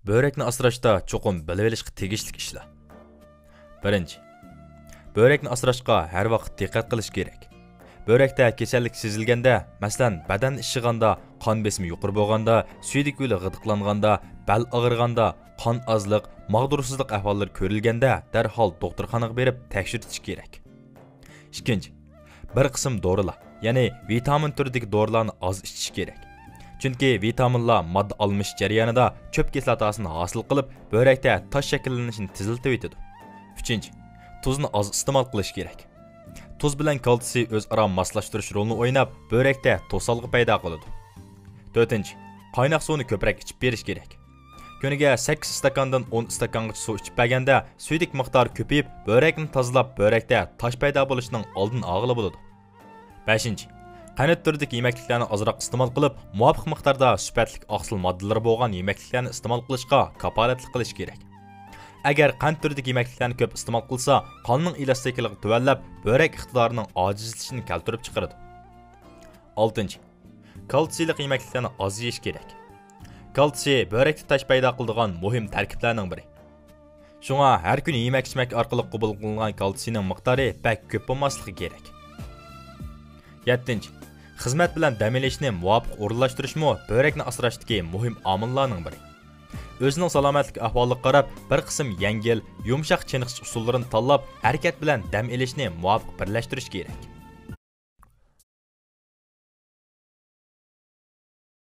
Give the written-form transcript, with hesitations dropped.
Börekni asrashda cho'qim bilib olishga tegishli ishlar. Birinchi, börekni asrashga har vaqt diqqat qilish kerak. Börekda kasallik sezilganda, masalan, badan ishig'anda, qon besimi yuqori bo'lganda, suydik yo'li g'idiqlanganda, bel og'riganda, qon ozlik, mag'dursizlik ahvollari ko'rilganda, darhol doktorxonaga berib tekshirtish kerak. Ikkinchi, bir qism dorilar, ya'ni vitamin turidagi dorilarni oz ichish kerak. Chunki vitaminlar modda almish jarayonida cho'p kislotasini hosil qilib, börekda tosh shakllanishini tezlatib etadi. Uchinchi, tuzni oz iste'mol qilish kerak. Tuz bilan kalsiy o'zaro moslashtirish rolini o'ynab, börekda to'salg'i paydo qiladi. To'rtinchi, qaynoq suvni ko'proq ichib berish kerak. Kuniga 8 stakandan 10 stakangacha suv ichib berganda, suydik miqdori ko'payib, börekni tozalab, börekda tosh paydo bo'lishining oldini olg'ili bo'ladi. 5. Qanot turidagi yemekliklarni ozroq iste'mol qilib, muvofiq miqdorda sifatli oqsil moddalari bo'lgan yemekliklarni iste'mol qilishga kafolatlik qilish kerak. Agar qand turidagi yemekliklarni ko'p iste'mol qilsa, qonning elastikligini tuvanlab, börek iqtidorining ojizlashishini keltirib chiqaradi. 6. Kalsiylik yemekliklarni oz yeyish kerak. Kalsiy börekda tosh paydo qiladigan muhim tarkiblarning biri. Shunga har kuni yemak-ichmak orqali qabul qilingan kalsiyning miqdori pek ko'p bo'lmasligi kerak. 7. Xizmat bilan dam olishni muvofiq o'rinlashtirishmi börekni asrashdagi muhim omillarning biri. O'zining salomatlik ahvoliga qarab, bir qism yengil, yumshoq chiniqish usullarini tanlab, harakat bilan dam olishni muvofiq birlashtirish kerak.